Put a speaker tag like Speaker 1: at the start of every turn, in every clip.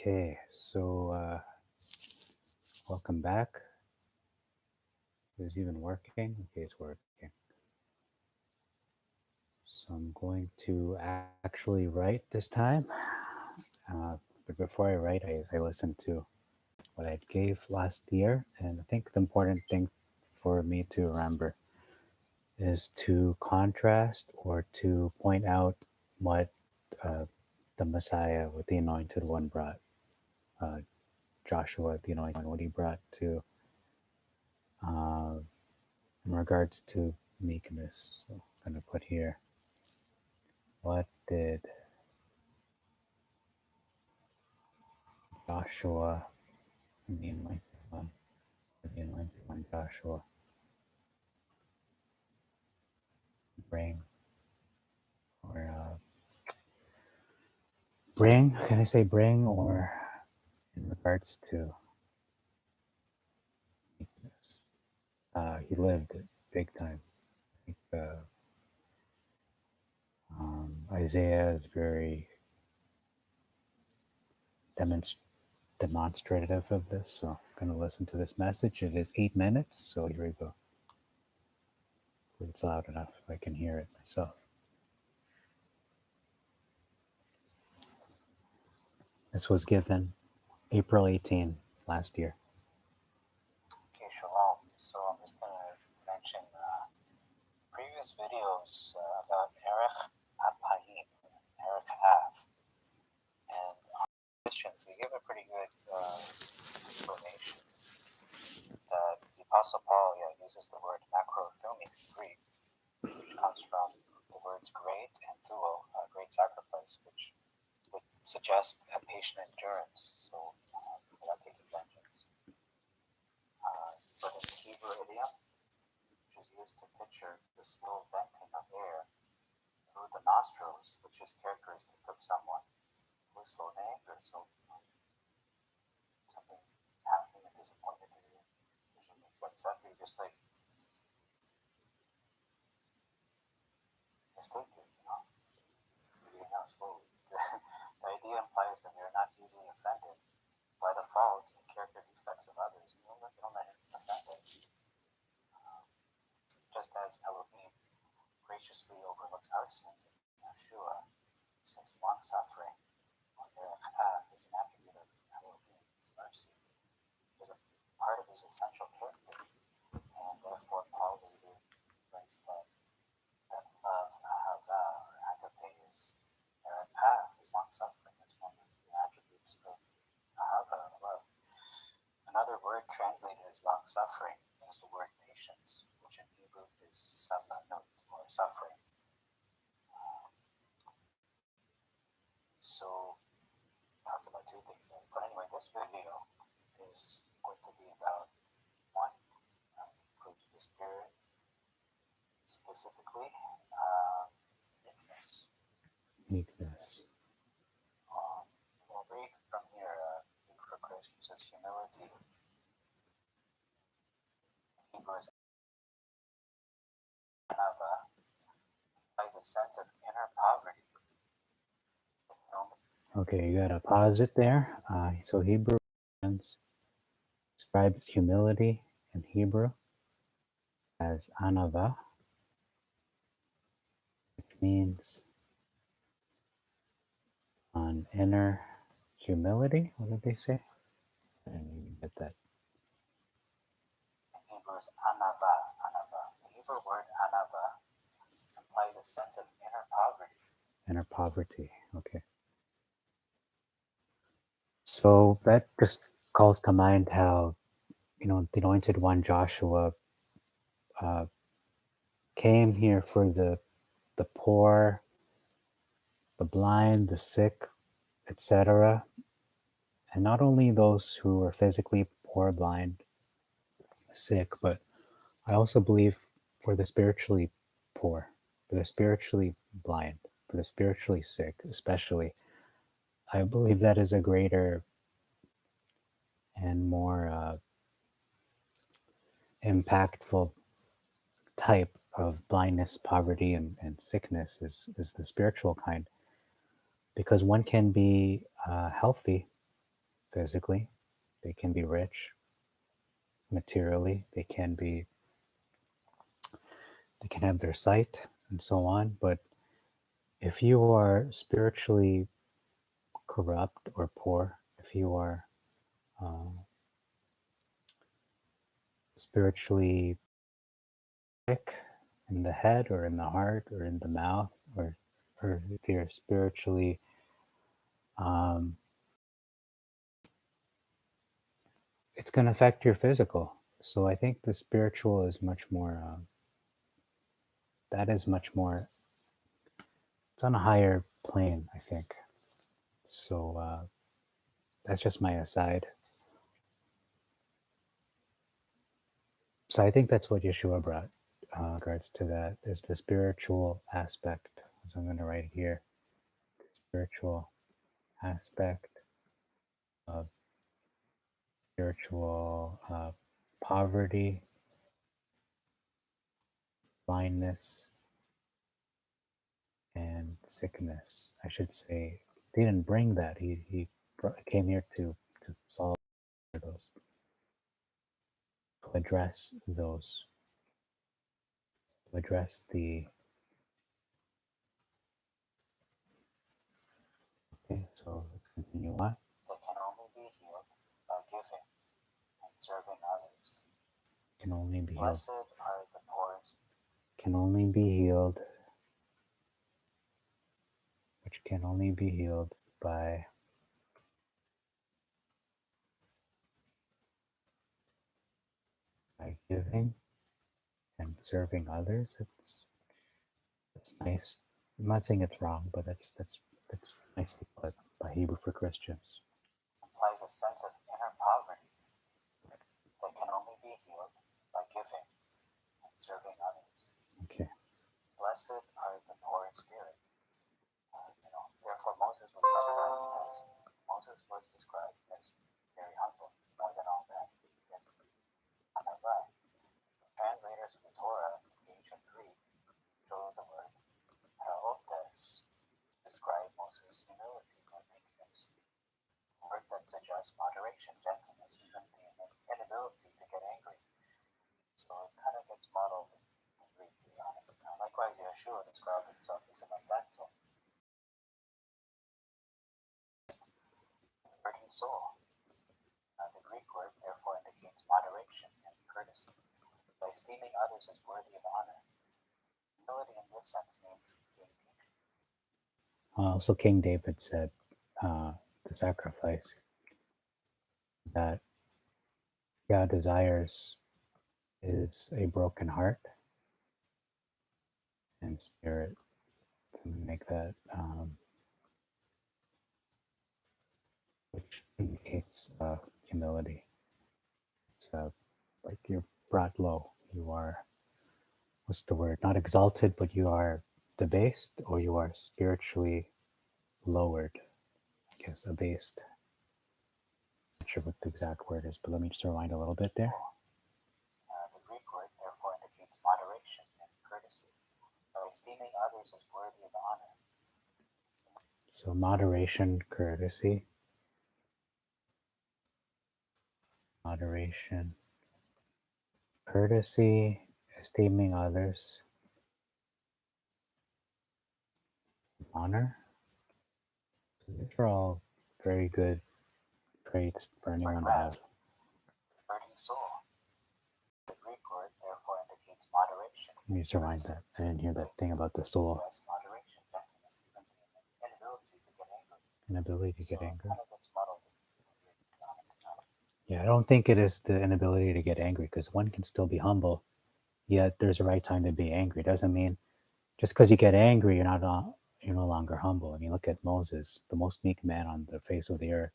Speaker 1: Okay, so welcome back. Is it even working? Okay, it's working. So I'm going to actually write this time. But before I write, I listen to what I gave last year. And I think the important thing for me to remember is to contrast or to point out what uh, the Messiah, what the Anointed One brought. Uh, Joshua, the Anointed One, what he brought to uh, in regards to meekness. So I'm going to put here, what did Joshua, the Anointed One, the Anointed One Joshua, bring, or bring, can I say bring, or in regards to meekness? He lived it big time. I think Isaiah is very demonstrative of this. So I'm going to listen to this message. It is 8 minutes, so here we go. Hopefully it's loud enough so I can hear it myself. This was given April 18 last year.
Speaker 2: Okay, shalom. So I'm just going to mention previous videos about Erech Apayim, Erech Ask. And Christians, they give a pretty good explanation that the Apostle Paul uses the word macrothumi in Greek, which comes from the words great and thuo, great sacrifice, which would suggest a patient endurance. So without taking vengeance. But in the Hebrew idiom, which is used to picture the slow venting of air through the nostrils, which is characteristic of someone who is slow to anger. So something is happening and disappointed in you. Usually makes you upset, but you're just like, just take it, slowly. The idea implies that you're not easily offended by the faults and character defects of others. You don't let it offend it. Just as Elohim graciously overlooks our sins in Yeshua, since long suffering, or Erech is an attribute of Elohim's mercy, is a part of his essential character, and therefore Paul later writes that love, Anavah, or agape is Erech is long suffering. It's one of the attributes of Anavah, of love. Another word translated as long suffering is the word patience, which in Hebrew is sabanut, or suffering. So talks about two things there. But anyway, this video is going to be about one, fruit of the Spirit, specifically meekness.
Speaker 1: Meekness.
Speaker 2: We'll read from here, for Christ, which says humility. Hebrew is Anavah, implies a sense of inner poverty.
Speaker 1: Okay, you gotta pause it there. So Hebrew describes humility in Hebrew as Anavah, which means an inner humility. What did they say? I didn't even get that.
Speaker 2: In Hebrew is Anavah. The Hebrew word Anavah implies a sense of inner poverty.
Speaker 1: Inner poverty, okay. So that just calls to mind how, the Anointed One Joshua came here for the poor, the blind, the sick, etc. And not only those who are physically poor, blind, sick, but I also believe for the spiritually poor, for the spiritually blind, for the spiritually sick, especially. I believe that is a greater and more impactful type of blindness, poverty, and sickness is the spiritual kind. Because one can be healthy physically, they can be rich materially, they can have their sight and so on. But if you are spiritually corrupt or poor, if you are uh, spiritually sick in the head or in the heart or in the mouth, or if you're spiritually um, it's going to affect your physical. So I think the spiritual is much more that is much more, it's on a higher plane, I think. So that's just my aside. So I think that's what Yeshua brought regards to that. There's the spiritual aspect. So I'm going to write here, spiritual aspect of spiritual poverty, blindness, and sickness. I should say he didn't bring that. He came here to solve those, to address those, to address the. Okay, so let's continue on.
Speaker 2: They can only be healed by giving and serving others.
Speaker 1: Can only be healed.
Speaker 2: Blessed are the poor.
Speaker 1: Can only be healed, which can only be healed by giving and serving others. It's nice. I'm not saying it's wrong, but that's nicely put by Hebrew for Christians.
Speaker 2: Implies a sense of inner poverty that can only be healed by giving and serving others.
Speaker 1: Okay.
Speaker 2: Blessed are the poor in spirit. Therefore Moses was described as very humble, more than all men. Anavah. Translators of the Torah into ancient Greek show the word Herodes to describe Moses' humility or meekness, a word that suggests moderation, gentleness, even the inability to get angry. So it kind of gets modeled in Greek, to be honest. Likewise, Yeshua described himself as an ungentle, hurting soul. The Greek word therefore indicates moderation and courtesy, by esteeming others as worthy of honor. Humility in this sense means being teaching.
Speaker 1: So King David said, the sacrifice that God desires is a broken heart and spirit. To make that, which indicates humility. It's like you're brought low. You are, what's the word? Not exalted, but you are debased, or you are spiritually lowered. I guess abased. Not sure what the exact word is, but let me just rewind a little bit there.
Speaker 2: The Greek word therefore indicates moderation and courtesy, by esteeming others as worthy of honor.
Speaker 1: So moderation, courtesy. Moderation, courtesy, esteeming others, honor. These are all very good traits for anyone to have.
Speaker 2: Hurting soul. The Greek word therefore indicates moderation.
Speaker 1: Let me just rewind that. I didn't hear that thing about the soul.
Speaker 2: Moderation, gentleness, even the inability to get angry.
Speaker 1: Inability to get angry.
Speaker 2: Kind of gets muddled.
Speaker 1: Yeah, I don't think it is the inability to get angry, because one can still be humble, yet there's a right time to be angry. It doesn't mean just because you get angry, you're no longer humble. I mean, look at Moses, the most meek man on the face of the earth.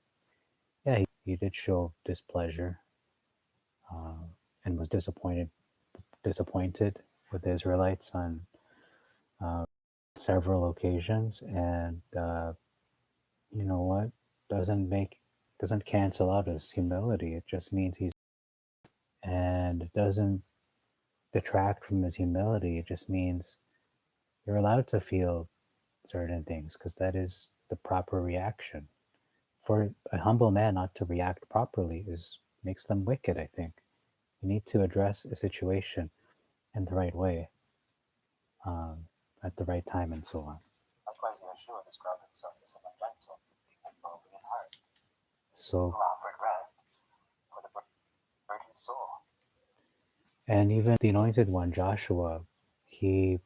Speaker 1: Yeah, he did show displeasure and was disappointed with the Israelites on several occasions, and you know what? Doesn't cancel out his humility. It just means and it doesn't detract from his humility. It just means you're allowed to feel certain things, because that is the proper reaction for a humble man not to react properly makes them wicked, I think. You need to address a situation in the right way, um, at the right time, and so on.
Speaker 2: Likewise, Yeshua described himself as a gentle and lowly in heart,
Speaker 1: So,
Speaker 2: who offered rest for the burdened soul.
Speaker 1: and even the anointed one, Joshua, he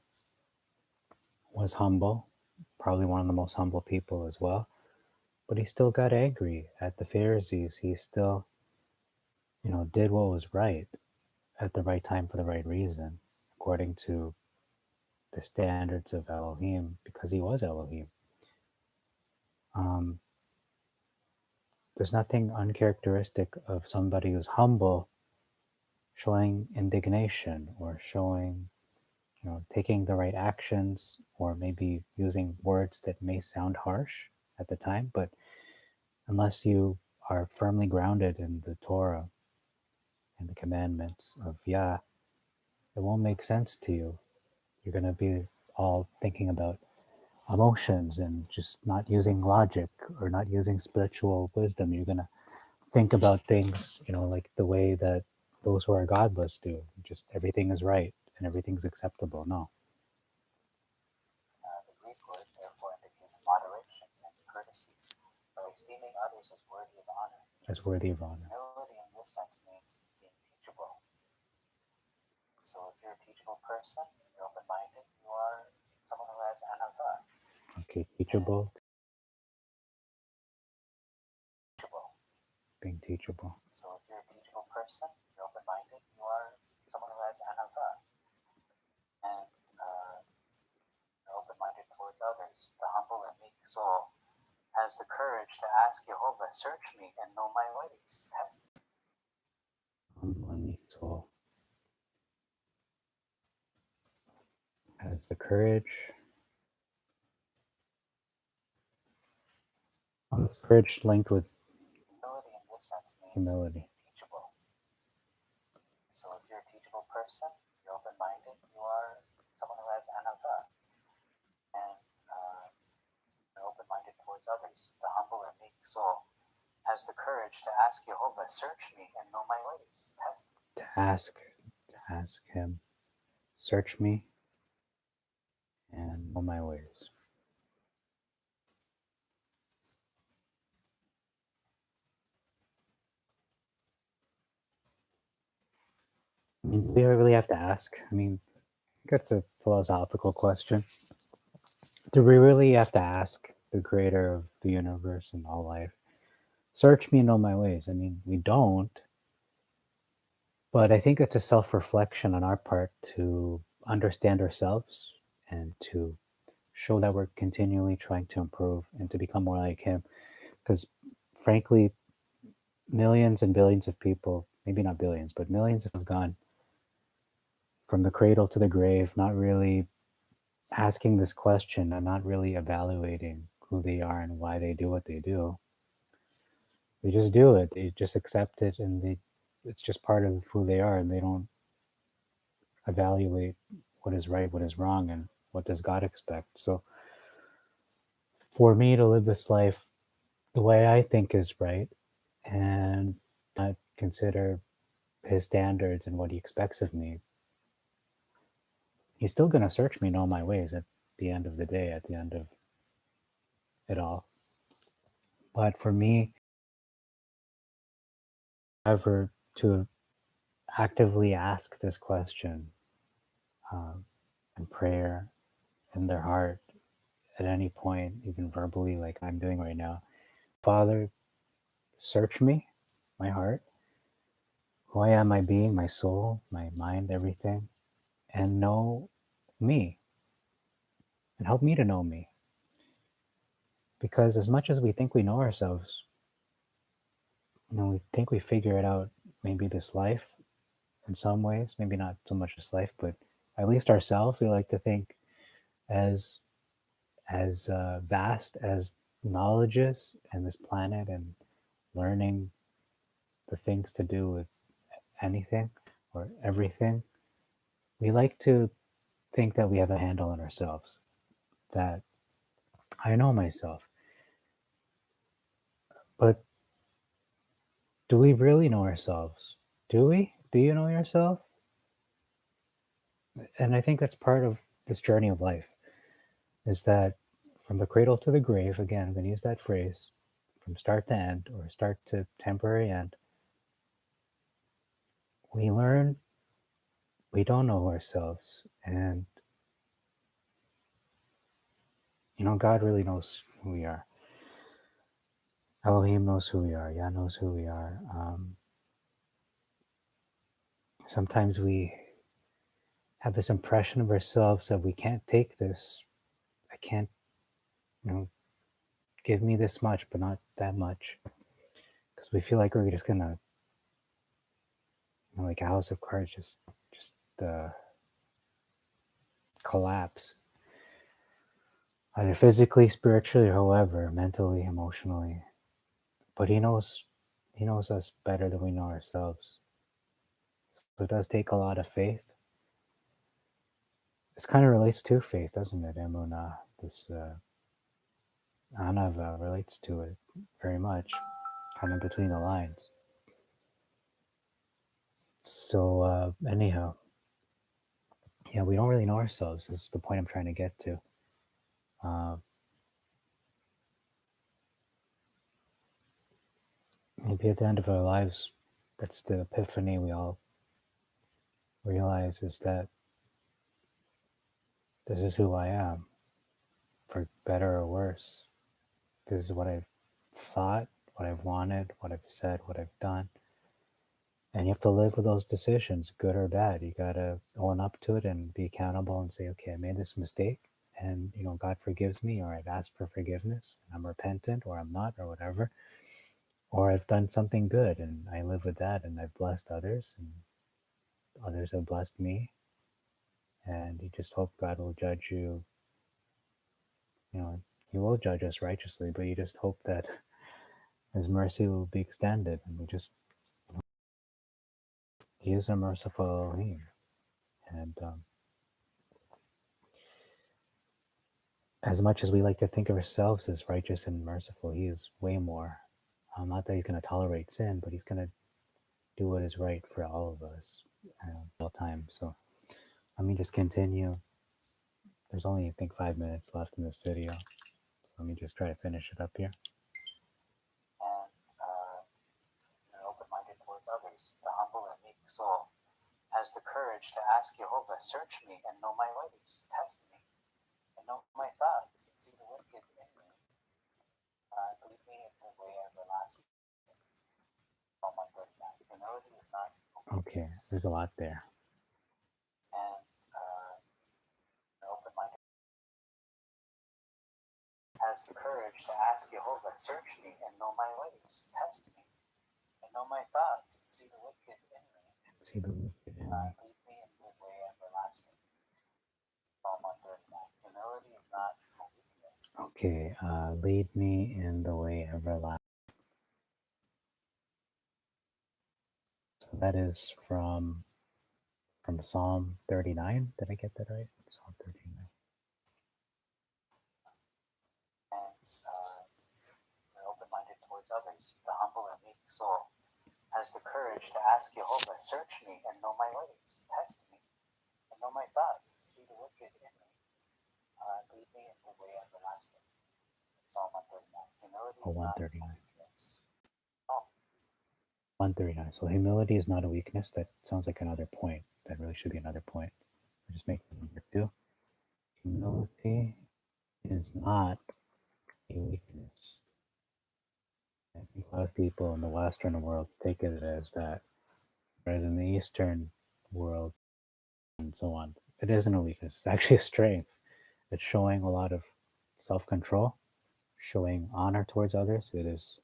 Speaker 1: was humble, probably one of the most humble people as well, but he still got angry at the Pharisees. He still, did what was right at the right time for the right reason, according to the standards of Elohim, because he was Elohim. Um, there's nothing uncharacteristic of somebody who's humble showing indignation or showing, taking the right actions, or maybe using words that may sound harsh at the time, but unless you are firmly grounded in the Torah and the commandments of Yah, it won't make sense to you. You're going to be all thinking about emotions and just not using logic or not using spiritual wisdom. You're going to think about things, like the way that those who are godless do. Just everything is right and everything's acceptable. No.
Speaker 2: The Greek word, therefore, indicates moderation and courtesy, by esteeming others as worthy of honor.
Speaker 1: As worthy of honor.
Speaker 2: Humility in this sense means being teachable. So if you're a teachable person, you're open-minded, you are someone who has Anavah.
Speaker 1: Okay, teachable. Being teachable.
Speaker 2: So if you're a teachable person, you're open-minded, you are someone who has Anavah. And you're open-minded towards others. The humble and meek soul has the courage to ask Jehovah, search me and know my ways, test me.
Speaker 1: Humble and meek soul has the courage. Courage linked with
Speaker 2: Humility in this sense means
Speaker 1: humility.
Speaker 2: teachable. So if you're a teachable person, you're open-minded, you are someone who has Anavah. And you're open-minded towards others. The humble and meek soul has the courage to ask Jehovah, search me and know my ways, test me.
Speaker 1: To ask him, search me and know my ways. I mean, do we really have to ask? I mean, that's a philosophical question. Do we really have to ask the creator of the universe and all life, search me and know my ways? I mean, we don't. But I think it's a self-reflection on our part to understand ourselves and to show that we're continually trying to improve and to become more like him. Because frankly, millions and billions of people, maybe not billions, but millions have gone from the cradle to the grave, not really asking this question and not really evaluating who they are and why they do what they do. They just do it. They just accept it, and it's just part of who they are, and they don't evaluate what is right, what is wrong, and what does God expect. So for me to live this life the way I think is right and not consider his standards and what he expects of me, he's still going to search me, know my ways at the end of the day, at the end of it all. But for me, ever to actively ask this question in prayer, in their heart, at any point, even verbally, like I'm doing right now, Father, search me, my heart, who I am, my being, my soul, my mind, everything, and know me, and help me to know me. Because as much as we think we know ourselves, we think we figure it out, maybe this life in some ways, maybe not so much this life, but at least ourselves, we like to think as vast as knowledge is and this planet, and learning the things to do with anything or everything. We like to think that we have a handle on ourselves, that I know myself. But do we really know ourselves? Do we? Do you know yourself? And I think that's part of this journey of life, is that from the cradle to the grave, again, I'm going to use that phrase, from start to end, or start to temporary end, we learn we don't know ourselves. And, God really knows who we are. Elohim knows who we are. Yah knows who we are. Sometimes we have this impression of ourselves that we can't take this. I can't, give me this much, but not that much. Because we feel like we're just going to, like a house of cards, just collapse. Either physically, spiritually, or however, mentally, emotionally. But he knows us better than we know ourselves. So it does take a lot of faith. This kind of relates to faith, doesn't it? Emunah, this Anavah relates to it very much, kind of between the lines. So anyhow, yeah, we don't really know ourselves. This is the point I'm trying to get to. Maybe at the end of our lives, that's the epiphany we all realize, is that this is who I am, for better or worse. This is what I've thought, what I've wanted, what I've said, what I've done. And you have to live with those decisions, good or bad. You got to own up to it and be accountable and say, okay, I made this mistake, and God forgives me, or I've asked for forgiveness and I'm repentant, or I'm not, or whatever. Or I've done something good and I live with that, and I've blessed others and others have blessed me. And you just hope God will judge you. He will judge us righteously, but you just hope that his mercy will be extended. And we just, he is a merciful Elohim. And as much as we like to think of ourselves as righteous and merciful, he is way more. Not that he's going to tolerate sin, but he's going to do what is right for all of us all the time. So let me just continue. There's only, I think, 5 minutes left in this video. So let me just try to finish it up here.
Speaker 2: And open-minded towards others, the humble and meek soul has the courage to ask Jehovah, search me and know my ways, test me and know my thoughts, and see the wicked in me. Lead me in the way everlasting. Oh my goodness, humility is not
Speaker 1: okay. There's a lot there.
Speaker 2: And open-minded has the courage to ask Jehovah, search me and know my ways, test me and know my thoughts, and see the wicked in me.
Speaker 1: See the wicked in me.
Speaker 2: Lead me in the way everlasting. Oh my goodness, humility is not a weakness.
Speaker 1: Okay, lead me in the way everlasting. So that is from Psalm 39. Did I get that right? Psalm 39.
Speaker 2: And open-minded towards others, the humble and meek soul has the courage to ask Jehovah, search me and know my ways, test me and know my thoughts, and see the wicked in me. Lead me in the way everlasting. Psalm 139. Humility is not a weakness.
Speaker 1: 139. So humility is not a weakness. That sounds like another point. That really should be another point. We're just making number 2. Humility is not a weakness. I think a lot of people in the Western world take it as that, whereas in the Eastern world and so on, it isn't a weakness. It's actually a strength. It's showing a lot of self-control, showing honor towards others. It's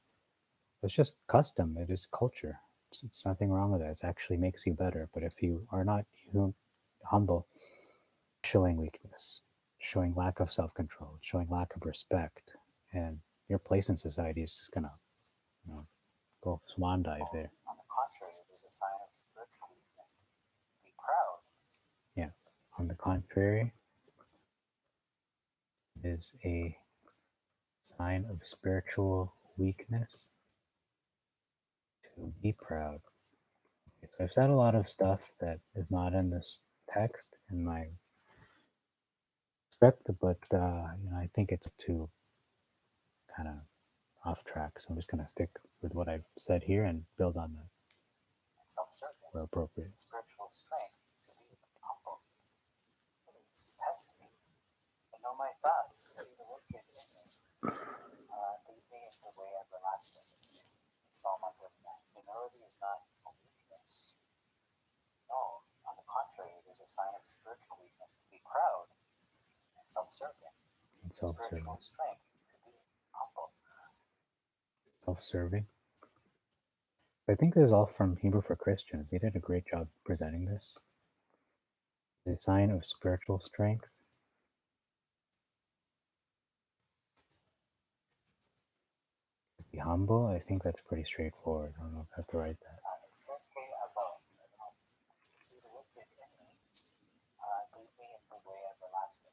Speaker 1: just custom. It is culture. It's nothing wrong with that. It actually makes you better. But if you are not humble, showing weakness, showing lack of self-control, showing lack of respect, and your place in society is just gonna, go swan dive there.
Speaker 2: On the contrary, it is a sign of spiritual weakness to be proud.
Speaker 1: Yeah. On the contrary, it is a sign of spiritual weakness to be proud. Okay, so I've said a lot of stuff that is not in this text in my script, but I think it's too kind of off track. So I'm just gonna stick with what I've said here and build on that
Speaker 2: Self-serving,
Speaker 1: where appropriate.
Speaker 2: spiritual strength to be humble. Please test me and know my thoughts and see the wicked in me. Lead me in the way everlasting. Psalm 139. Humility is not a weakness. No, on the contrary, it is a sign of spiritual weakness to be proud and self-serving.
Speaker 1: And
Speaker 2: Spiritual strength to be humble.
Speaker 1: Self-serving. I think this is all from Hebrew for Christians. They did a great job presenting this. The sign of spiritual strength. Be humble. I think that's pretty straightforward. I don't know if I have to write that.
Speaker 2: See the wicked in me. Lead me in the way everlasting.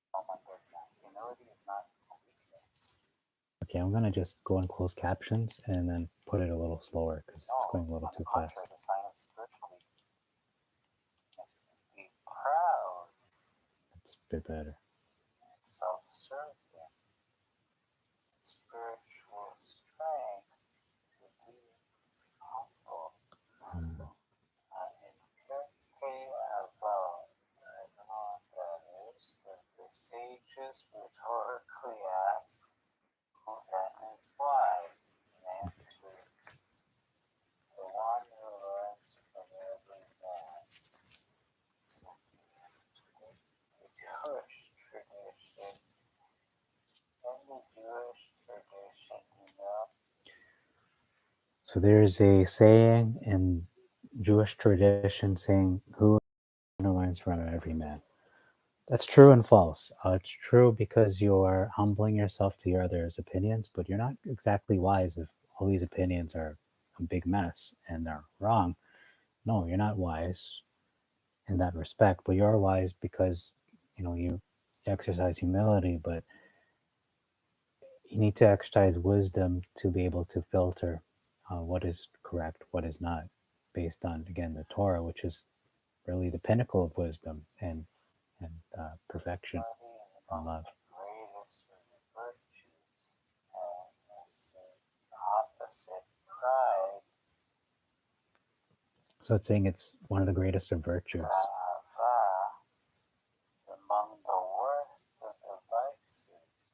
Speaker 2: Psalm 139. Humility is not a weakness.
Speaker 1: Okay, I'm gonna just go in closed captions and then put it a little slower because it's going a little too fast.
Speaker 2: It's a sign of spiritual weakness. Be proud.
Speaker 1: It's a bit better.
Speaker 2: Self-serving. Spiritual strength to be humble.
Speaker 1: Humble.
Speaker 2: In Pirkei Avot, I don't know what that is, but the sages rhetorically ask, who then is wise? And answer, the one who learns from every man. The Jewish tradition,
Speaker 1: So there's a saying in Jewish tradition saying, "Who learns from every man." That's true and false. It's true because you are humbling yourself to hear others' opinions, but you're not exactly wise if all these opinions are a big mess and they're wrong. No, you're not wise in that respect, but you're wise because you exercise humility, but you need to exercise wisdom to be able to filter what is correct, what is not, based on, again, the Torah, which is really the pinnacle of wisdom and perfection and love. So it's saying it's one of the greatest of virtues.
Speaker 2: Anavah is among the worst of the vices,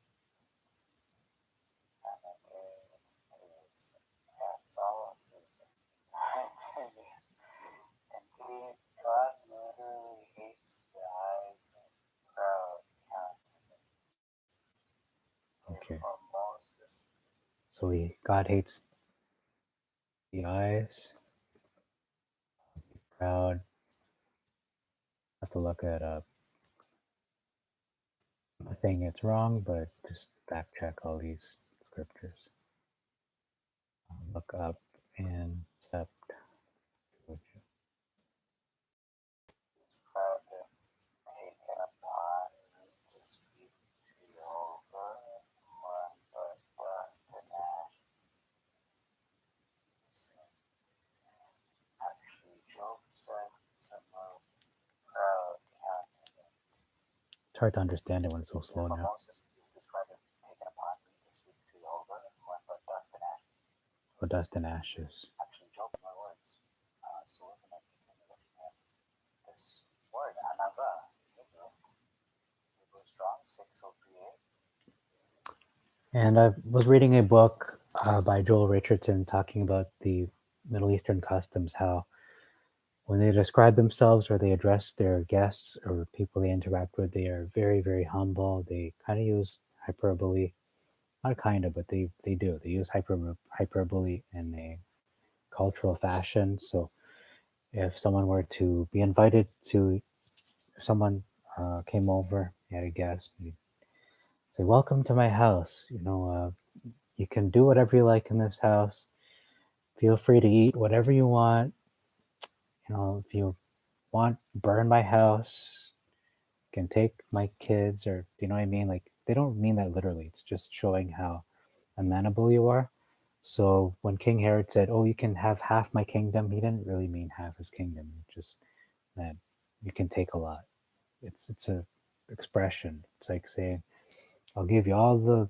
Speaker 2: and it is Catholicism. Indeed, God literally hates the eyes of proud countenance.
Speaker 1: Okay.
Speaker 2: For Moses,
Speaker 1: So God hates the eyes, proud. I have to look it up. I'm not saying it's wrong, but just fact check all these scriptures. Look up and accept.
Speaker 2: is proud to take it upon me to speak to Jehovah, one but dust and ash. Actually, Job said some proud countenance.
Speaker 1: It's hard to understand it when it's so slow
Speaker 2: For
Speaker 1: now.
Speaker 2: Moses is described as taken upon me to speak to Jehovah, one but dust and ash.
Speaker 1: Or dust and ashes.
Speaker 2: Actually, Job, my words. So we're going to continue looking at this word, Anavah, Hebrew. Hebrew strong, 6038.
Speaker 1: And I was reading a book by Joel Richardson talking about the Middle Eastern customs, how when they describe themselves or they address their guests or people they interact with, they are very, very humble. They kind of use hyperbole, not kind of, but they do. They use hyperbole in a cultural fashion. So if someone were to be invited to, if someone came over, you had a guest, you'd say, "Welcome to my house. You can do whatever you like in this house. Feel free to eat whatever you want. If you want, burn my house. You can take my kids," or you know what I mean? Like, they don't mean that literally. It's just showing how amenable you are. So when King Herod said, "Oh, you can have half my kingdom," he didn't really mean half his kingdom. He just meant you can take a lot. It's a expression. It's like saying, "I'll give you all the,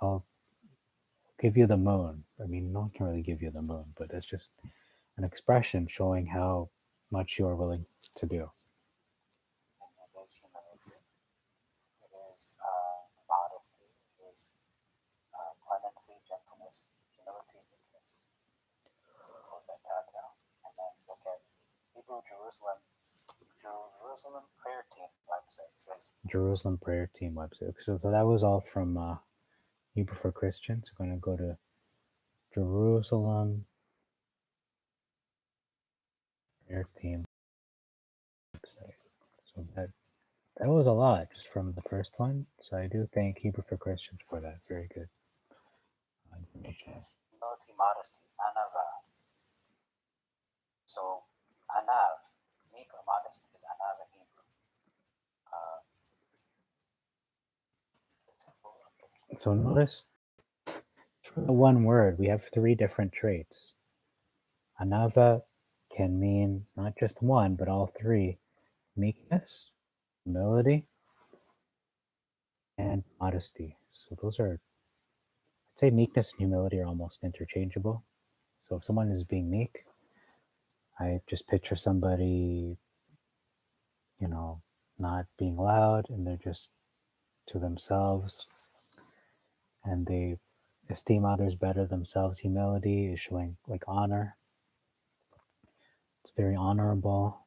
Speaker 1: I'll give you the moon." I mean, no one can really give you the moon, but it's just an expression showing how much you are willing to do.
Speaker 2: And it is humility. It is modesty. It is clemency, gentleness, humility, meekness. Close that tab down. And then look at Hebrew Jerusalem prayer team website. It says
Speaker 1: Jerusalem Prayer Team website. So that was all from Hebrew for Christians. We're going to go to Jerusalem Prayer Team website. So that was a lot just from the first one. So I do thank Hebrew for Christians for that. Very good information.
Speaker 2: humility, modesty, Anavah. So Anav, meek or modest, is Anav in Hebrew.
Speaker 1: So notice for the one word, we have three different traits. Anava can mean not just one, but all three: meekness, humility, and modesty. So those are, I'd say meekness and humility are almost interchangeable. So if someone is being meek, I just picture somebody, not being loud and they're just to themselves and they esteem others better themselves. Humility is showing like honor. It's very honorable.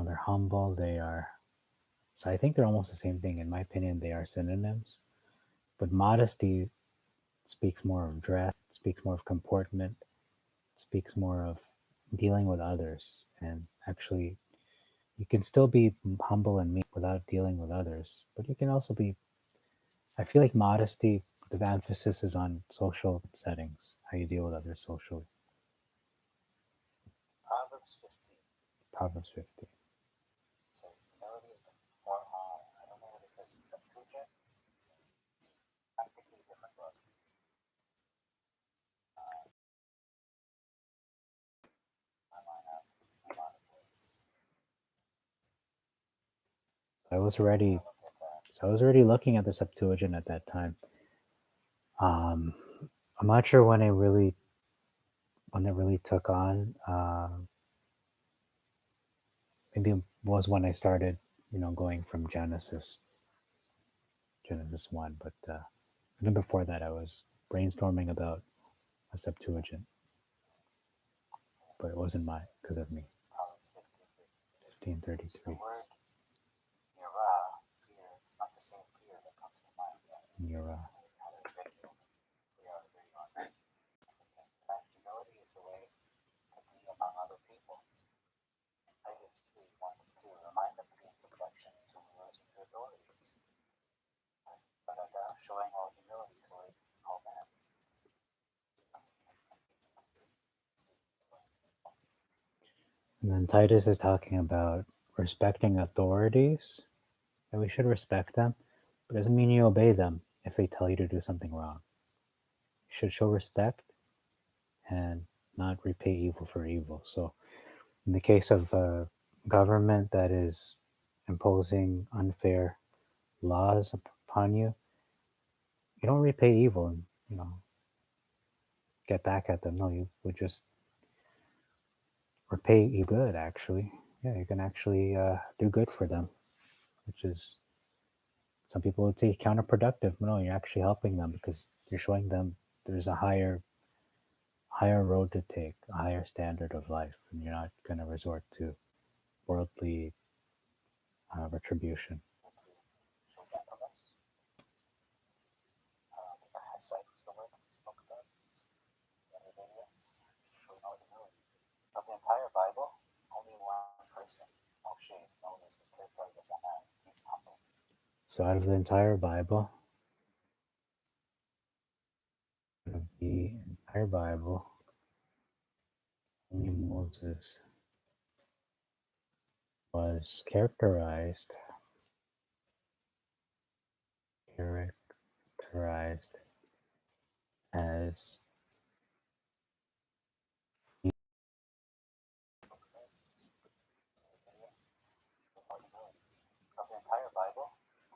Speaker 1: They're humble. They are, so I think they're almost the same thing. In my opinion, they are synonyms. But modesty speaks more of dress, speaks more of comportment, speaks more of dealing with others. And actually, you can still be humble and meek without dealing with others, but you can also be, I feel like modesty, the emphasis is on social settings, how you deal with others socially.
Speaker 2: Proverbs 15
Speaker 1: Proverbs 50.
Speaker 2: says humility is before honor. I don't know what it says in Septuagint. Practically different book. I might have a lot of words.
Speaker 1: I was already, so I was already looking at the Septuagint at that time. Um, I'm not sure when it really took on. Maybe it was when I started, going from Genesis 1, but even before that, I was brainstorming about a Septuagint, but it wasn't because of me.
Speaker 2: Proverbs
Speaker 1: 1533.
Speaker 2: The word yirah, fear, it's not the same fear that comes to mind.
Speaker 1: You're,
Speaker 2: Humility is the way to be among other people. Titus 3:1-2, remind them of the subjection to rulers and to authorities. Showing all humility toward all men.
Speaker 1: and then Titus is talking about respecting authorities, that we should respect them, but it doesn't mean you obey them if they tell you to do something wrong. You should show respect and not repay evil for evil. So, in the case of a government that is imposing unfair laws upon you, you don't repay evil and get back at them. No, you would just repay you good. Actually, yeah, you can actually do good for them, which is some people would say counterproductive. But no, you're actually helping them because you're showing them there's a higher road to take, a higher standard of life, and you're not going to resort to worldly retribution.
Speaker 2: Show gentleness. Hesite was the word that we spoke about the other video. Showing all humility. Of the entire Bible, only one person, Moshe, Moses, was characterized as a man, being humble.
Speaker 1: So out of the entire Bible, only Moses was characterized as
Speaker 2: Of the entire Bible,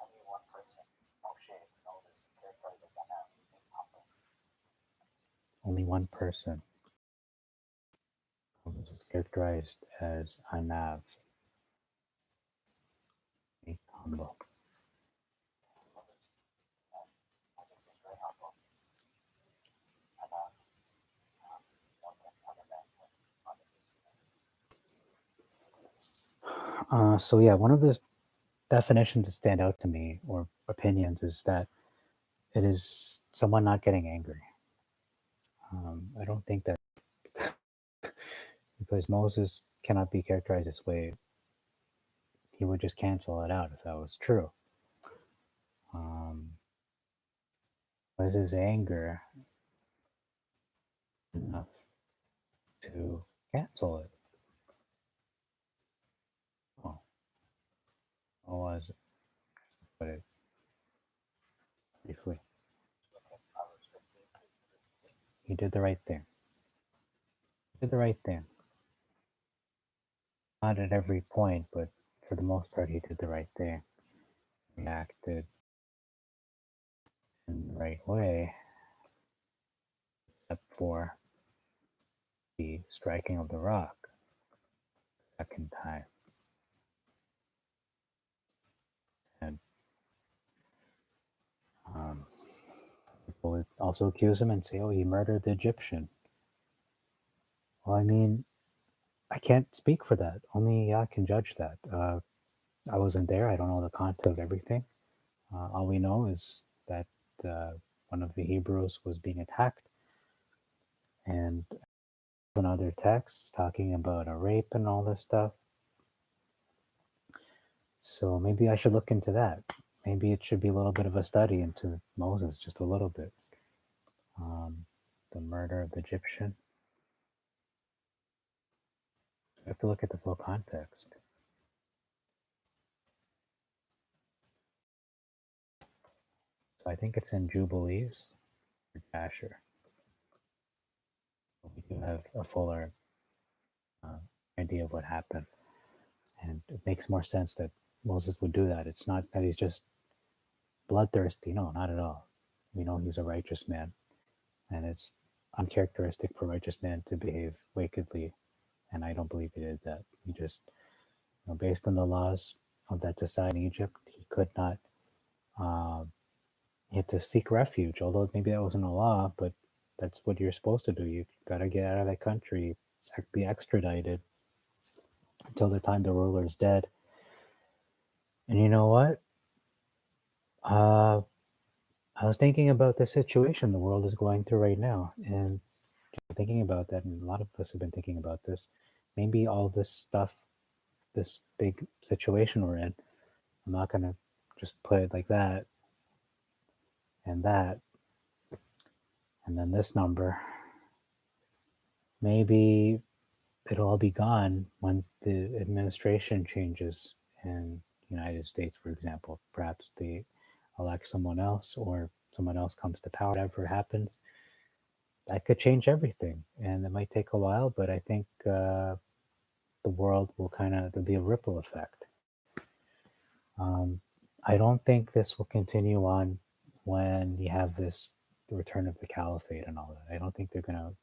Speaker 2: only one person, Moshe, Moses, is characterized as Anavah, being humble.
Speaker 1: only one person was characterized as Anav, humble.
Speaker 2: Moses was very humble. Anavah, more than other men on the history.
Speaker 1: So yeah, one of the definitions that stand out to me, or opinions, is that it is someone not getting angry. I don't think that because Moses cannot be characterized this way, he would just cancel it out if that was true. Was his anger enough to cancel it? Oh, what was it? Put it briefly. He did the right thing. He did the right thing. Not at every point, but for the most part, he did the right thing. He acted in the right way, except for the striking of the rock the second time. And people would also accuse him and say, oh, he murdered the Egyptian. Well, I mean, I can't speak for that. Only I can judge that. I wasn't there. I don't know the context of everything. All we know is that one of the Hebrews was being attacked, and another text talking about a rape and all this stuff. So maybe I should look into that. Maybe it should be a little bit of a study into Moses, just a little bit. The murder of the Egyptian. I have to look at the full context. So I think it's in Jubilees or Jasher. We do have a fuller idea of what happened. And it makes more sense that Moses would do that. It's not that he's just bloodthirsty. No, not at all. We know he's a righteous man. And it's uncharacteristic for a righteous man to behave wickedly. And I don't believe he did that. He just, based on the laws of that society in Egypt, he could not, he had to seek refuge. Although maybe that wasn't a law, but that's what you're supposed to do. You got to get out of that country, be extradited until the time the ruler is dead. And you know what? I was thinking about the situation the world is going through right now, and thinking about that, and a lot of us have been thinking about this. Maybe all this stuff, this big situation we're in, I'm not going to just put it like that, and then this number. Maybe it'll all be gone when the administration changes in the United States, for example. Perhaps they elect someone else, or someone else comes to power. Whatever happens, that could change everything, and it might take a while. But I think the world will there'll be a ripple effect. I don't think this will continue on when you have the return of the caliphate and all that. I don't think they're gonna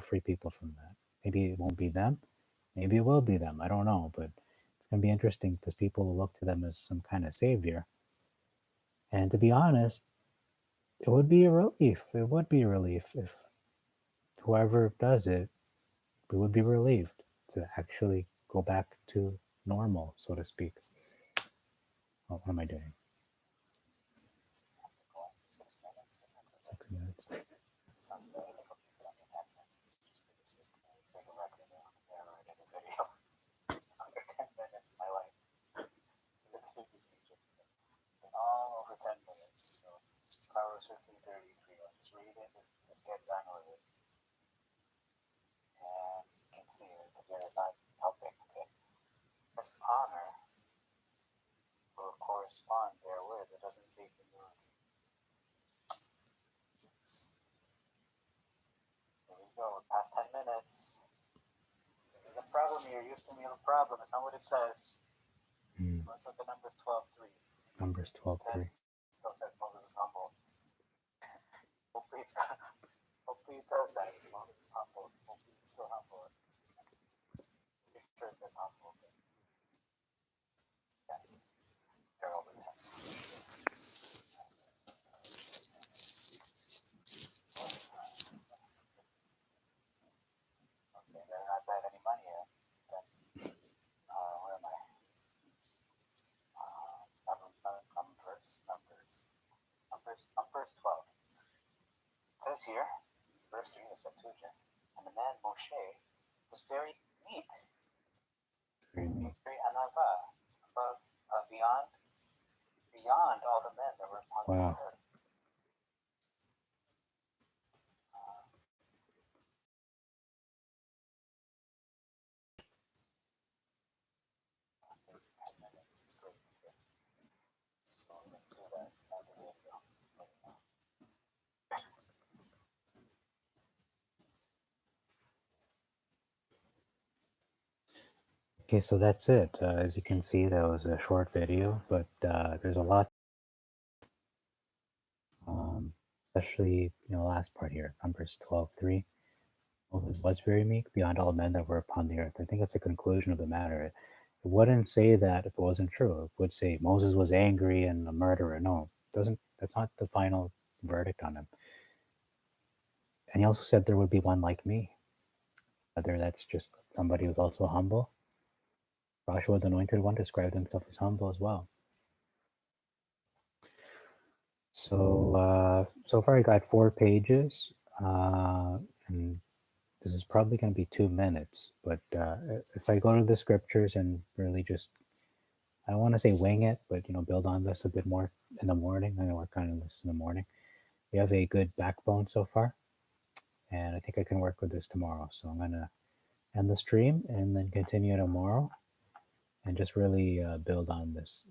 Speaker 1: free people from that. Maybe it won't be them. Maybe it will be them. I don't know, but it's gonna be interesting because people will look to them as some kind of savior. And to be honest, it would be a relief. It would be a relief if whoever does it, we would be relieved to actually go back to normal, so to speak. Oh, what am I doing?
Speaker 2: 6 minutes.
Speaker 1: 6 minutes.
Speaker 2: Some people on the 10 minutes just for the sake of revenue. I never did a video under 10 minutes in my life. All over 10 minutes. So Proverbs 15:33. Let's read it. Let's get done with it. And you can see it. The video is not helping. Okay. First honor will correspond therewith. It doesn't say humility. go. We're past 10 minutes. There's a problem here. Houston, we have a problem. It's not what it says. So let's look at Numbers 12:3.
Speaker 1: Numbers 12:3.
Speaker 2: Still says Moses is humble. Hopefully, hopefully it does that. Moses is humble. Hopefully he's still humble. Pretty sure it says humble. But yeah, they're over 10. Okay, they're not bad any money yet. Then, where am I? Numbers 12. It says here, verse 3 of Septuagint, and the man Moshe was very meek, very Anavah, above, beyond all the men that were upon the earth. So let's do that inside the video.
Speaker 1: Okay, so that's it. As you can see, that was a short video, but there's a lot, especially last part here, Numbers 12:3. Moses was very meek beyond all men that were upon the earth. I think that's the conclusion of the matter. It wouldn't say that if it wasn't true. It would say Moses was angry and a murderer. No, it doesn't. That's not the final verdict on him. And he also said there would be one like me. Whether that's just somebody who's also humble. Joshua, the anointed one, described himself as humble as well. So so far I got 4 pages, and this is probably going to be 2 minutes. But if I go to the scriptures and really just, I don't want to say wing it, but build on this a bit more in the morning. I'm going to work on this in the morning. We have a good backbone so far, and I think I can work with this tomorrow. So I'm going to end the stream and then continue tomorrow, and just really build on this.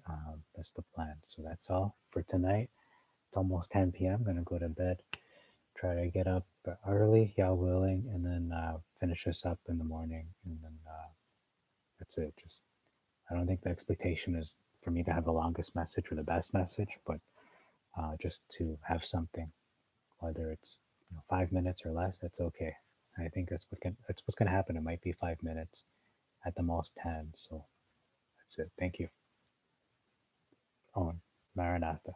Speaker 1: That's the plan. So that's all for tonight. It's almost 10 p.m. I'm going to go to bed, try to get up early, Yah willing, and then finish this up in the morning. And then that's it. Just, I don't think the expectation is for me to have the longest message or the best message, but just to have something, whether it's 5 minutes or less, that's okay. I think that's what's going to happen. It might be 5 minutes, at the most 10. So that's it. Thank you. On Maranatha.